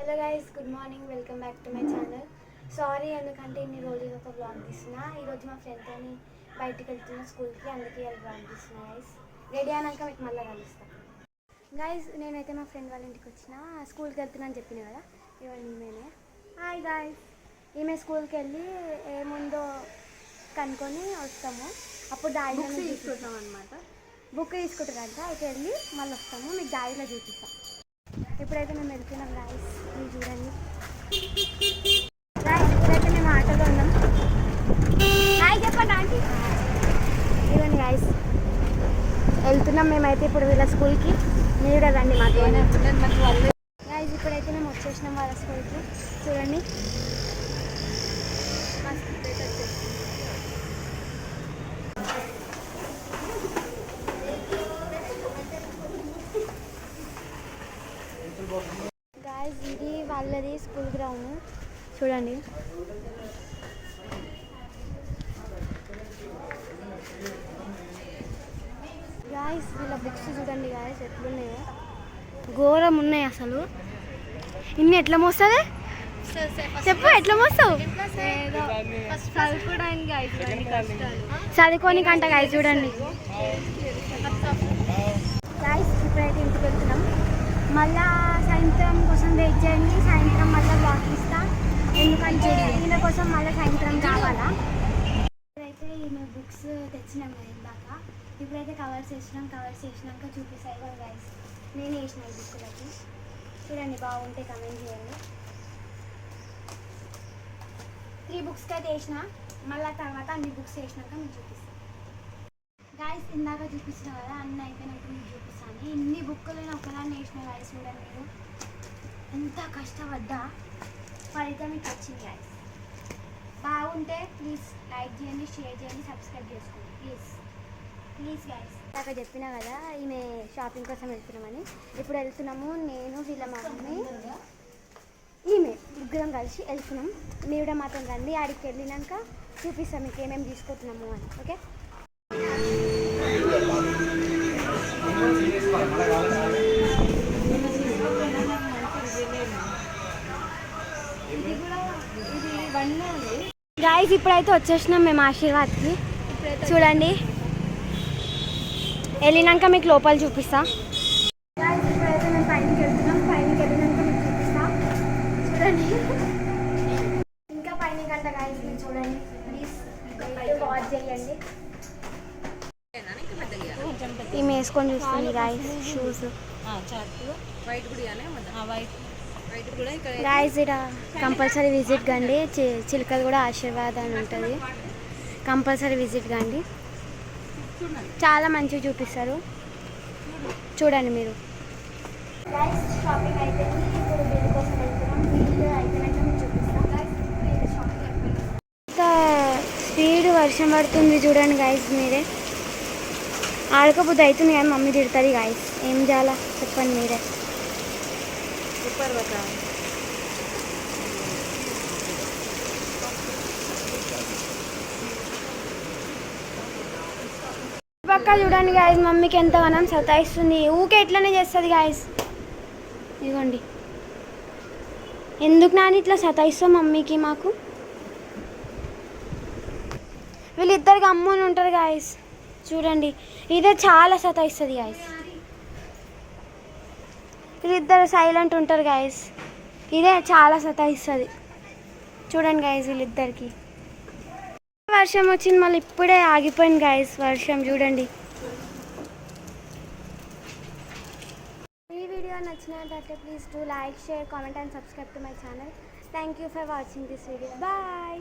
Hello guys, good morning. Welcome back to my channel. Sorry ఎందుకంటే ఇన్ని రోజులు ఒక బ్లాగ్ తీస్తున్నా. ఈరోజు మా ఫ్రెండ్తో బయటికి వెళ్తున్న స్కూల్కి, అందుకే అది బ్లాగ్ తీస్తున్నా. గైస్ రెడీ అయినాక మీకు మళ్ళీ కలుస్తాను. గైస్ నేనైతే మా ఫ్రెండ్ వాళ్ళ ఇంటికి వచ్చిన, స్కూల్కి వెళ్తున్నా అని చెప్పిన కదా, ఇవన్నీ ఈమెనే. Hi guys. ఈమె స్కూల్కి వెళ్ళి ఏముందో కనుక్కొని వస్తాము. అప్పుడు దారిలో తీసుకుంటాం అనమాట. బుక్ తీసుకుంటారంట. అయితే వెళ్ళి మళ్ళీ వస్తాము, మీకు దారిలో చూపిస్తాం. ఇప్పుడైతే మేము వెళ్తున్నాం గాయస్, మీరు చూడండి. గాయస్ ఇప్పుడైతే మేము ఆటోలో ఉన్నాం. హాయ్ చెప్పండి ఆంటీ. ఇవ్వండి గాయస్, వెళ్తున్నాం మేమైతే ఇప్పుడు వీళ్ళ స్కూల్కి. మీరు కూడా రండి మాకు. గాయస్ ఇప్పుడైతే మేము వచ్చేసినాం వాళ్ళ స్కూల్కి. చూడండి గాయస్, ఇది వాళ్ళది స్కూల్ గ్రౌండ్. చూడండి గాయస్, వీళ్ళ బుక్స్ చూడండి గాయస్ ఎట్లున్నాయో, ఘోరం ఉన్నాయి అసలు. ఇన్ని ఎట్లా మోస్తుంది చెప్పు, ఎట్లా మోస్తావు? చదువుకోనికంట గాయస్. చూడండి గాయస్, ఇప్పుడైతే ఇంటికి వెళ్తున్నాం. మళ్ళా సాయంత్రం కోసం వెయిట్ చేయండి. సాయంత్రం మళ్ళీ బ్లాగ్ ఇస్తా, ఎందుకంటే ఈయన కోసం మళ్ళీ సాయంత్రం కావాలా. ఇప్పుడైతే ఈమె బుక్స్ తెచ్చినాం కదా ఇందాక. ఇప్పుడైతే కవర్స్ వేసినాం. కవర్స్ వేసినాక చూపిస్తాయి గైస్. నేను వేసిన ఈ బుక్లకి. చూడండి, బాగుంటే కమెంట్ చేయండి. 3 బుక్స్కి అయితే వేసిన, మళ్ళీ తర్వాత అన్ని బుక్స్ వేసినాక మీకు చూపిస్తాను. గాయస్ ఇందాక చూపిస్తున్నా కదా, అన్నీ అయిపోయినాక మీకు చూపిస్తాను. ఇన్ని బుక్కులు నేను ఒకదాన్ని వేసిన గాయస్. చూడండి మీరు ఎంత కష్టపడ్డా ఫలితం మీకు వచ్చింది గాయస్. బాగుంటే ప్లీజ్ లైక్ చేయండి, షేర్ చేయండి, సబ్స్క్రైబ్ చేసుకోండి ప్లీజ్ ప్లీజ్ గాయస్. ఇందాక చెప్పినా కదా ఈమె షాపింగ్ కోసం వెళ్తున్నామని. ఇప్పుడు వెళ్తున్నాము, నేను వీళ్ళ మమ్మీ ఈమె ముగ్గురం కలిసి వెళ్తున్నాం. మీరు కూడా మాత్రం రండి. ఆడికి వెళ్ళినాక చూపిస్తాం మీకు ఏమేమి తీసుకుంటున్నాము అని. ఓకే గాయస్, ఇప్పుడైతే వచ్చేసినాం మేము ఆశీర్వాద్కి. చూడండి, వెళ్ళినాక మీకు లోపల చూపిస్తా. గాయస్ ఇప్పుడైతే మేము పైనకి వెళ్తున్నాం. పైనకి వెళ్ళినాక మీకు చూపిస్తా. చూడండి, ఇంకా పైన గంట గాయస్. మీరు చూడండి ప్లీజ్, వాచ్ చేయండి. ఈమె వేసుకొని చూస్తుంది గాయస్ షూస్. గాయస్ ఇక్కడ కంపల్సరీ విజిట్ కండి. చిలకలు కూడా ఆశీర్వాద్ అని ఉంటుంది, కంపల్సరీ విజిట్ కండి. చాలా మంచిగా చూపిస్తారు, చూడండి మీరు. షాపింగ్ అయితే ఇప్పుడు బిల్ కోసం వెళ్తున్నాం. బిల్ అయిపోయినాక మీకు చూపిస్తాం. స్పీడ్ వర్షం పడుతుంది చూడండి గాయస్. మీరే ఆడకపోతే అవుతుంది కానీ మమ్మీ తిడుతుంది గాయస్. ఏం చేయాలా చెప్పండి మీరే. పక్క చూడండి గాయస్, మమ్మీకి ఎంతగానో సతాయిస్తుంది. ఊకే ఎట్లనే చేస్తుంది గాయస్. ఇదిగోండి, ఎందుకు నాని ఇట్లా సతాయిస్తాం మమ్మీకి మాకు. వీళ్ళిద్దరికి అమ్మని ఉంటారు గాయస్. చూడండి, ఇదే చాలా సతాయిస్తుంది గాయస్. వీళ్ళిద్దరు సైలెంట్ ఉంటారు గాయస్, ఇదే చాలా సతాయిస్తుంది. చూడండి గాయస్, వీళ్ళిద్దరికి వర్షం వచ్చింది, మళ్ళీ ఇప్పుడే ఆగిపోయింది గాయస్ వర్షం. చూడండి. ఈ వీడియో నచ్చినట్లయితే please do like, share, comment and subscribe to my channel. Thank you for watching this video. Bye.